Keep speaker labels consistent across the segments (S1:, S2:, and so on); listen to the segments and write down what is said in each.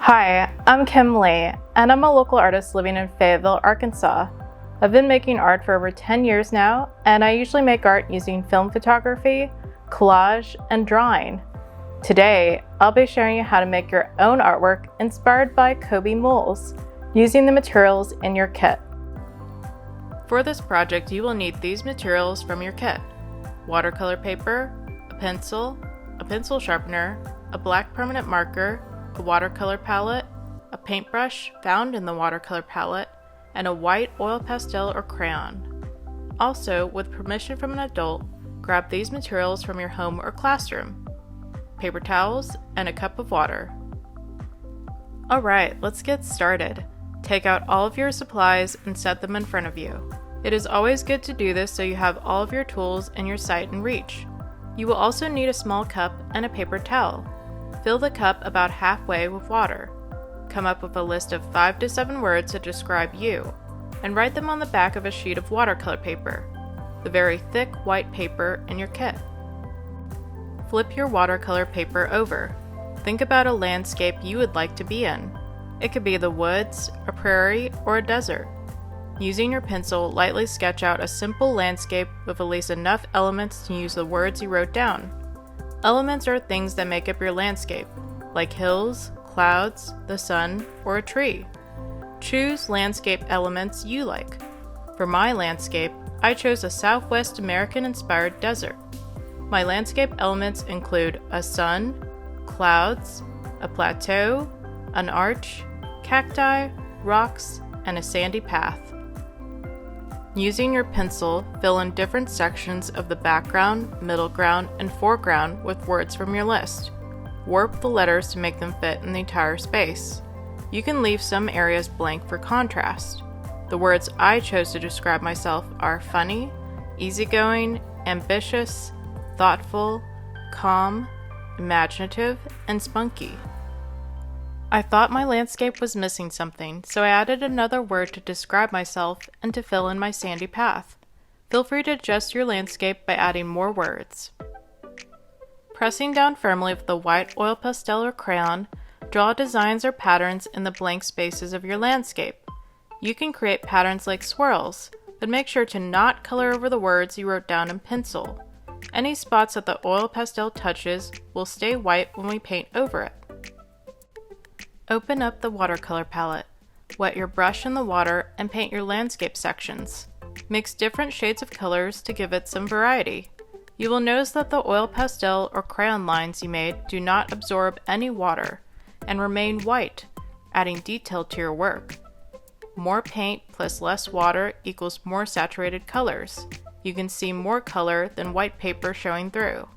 S1: Hi, I'm Kim Lee, and I'm a local artist living in Fayetteville, Arkansas. I've been making art for over 10 years now, and I usually make art using film photography, collage, and drawing. Today, I'll be showing you how to make your own artwork inspired by Kobe Moles, using the materials in your kit. For this project, you will need these materials from your kit: watercolor paper, a pencil sharpener, a black permanent marker, a watercolor palette, a paintbrush found in the watercolor palette, and a white oil pastel or crayon. Also, with permission from an adult, grab these materials from your home or classroom: paper towels and a cup of water. Alright, let's get started. Take out all of your supplies and set them in front of you. It is always good to do this so you have all of your tools in your sight and reach. You will also need a small cup and a paper towel. Fill the cup about halfway with water. Come up with a list of 5 to 7 words to describe you, and write them on the back of a sheet of watercolor paper, the very thick white paper in your kit. Flip your watercolor paper over. Think about a landscape you would like to be in. It could be the woods, a prairie, or a desert. Using your pencil, lightly sketch out a simple landscape with at least enough elements to use the words you wrote down. Elements are things that make up your landscape, like hills, clouds, the sun, or a tree. Choose landscape elements you like. For my landscape, I chose a Southwest American-inspired desert. My landscape elements include a sun, clouds, a plateau, an arch, cacti, rocks, and a sandy path. Using your pencil, fill in different sections of the background, middle ground, and foreground with words from your list. Warp the letters to make them fit in the entire space. You can leave some areas blank for contrast. The words I chose to describe myself are funny, easygoing, ambitious, thoughtful, calm, imaginative, and spunky. I thought my landscape was missing something, so I added another word to describe myself and to fill in my sandy path. Feel free to adjust your landscape by adding more words. Pressing down firmly with the white oil pastel or crayon, draw designs or patterns in the blank spaces of your landscape. You can create patterns like swirls, but make sure to not color over the words you wrote down in pencil. Any spots that the oil pastel touches will stay white when we paint over it. Open up the watercolor palette. Wet your brush in the water and paint your landscape sections. Mix different shades of colors to give it some variety. You will notice that the oil pastel or crayon lines you made do not absorb any water and remain white, adding detail to your work. More paint plus less water equals more saturated colors. You can see more color than white paper showing through.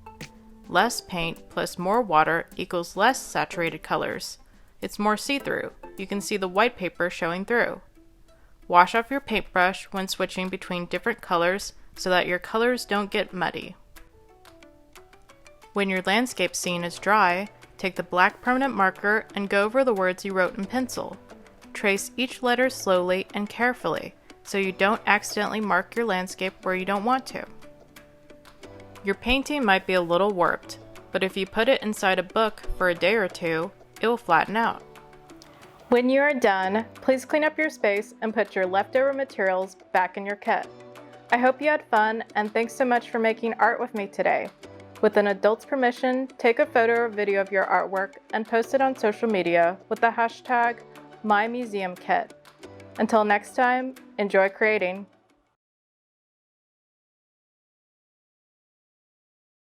S1: Less paint plus more water equals less saturated colors. It's more see-through. You can see the white paper showing through. Wash off your paintbrush when switching between different colors so that your colors don't get muddy. When your landscape scene is dry, take the black permanent marker and go over the words you wrote in pencil. Trace each letter slowly and carefully so you don't accidentally mark your landscape where you don't want to. Your painting might be a little warped, but if you put it inside a book for a day or two, it will flatten out. When you are done, please clean up your space and put your leftover materials back in your kit. I hope you had fun, and thanks so much for making art with me today. With an adult's permission, take a photo or video of your artwork and post it on social media with the hashtag #MyMuseumKit. Until next time, enjoy creating.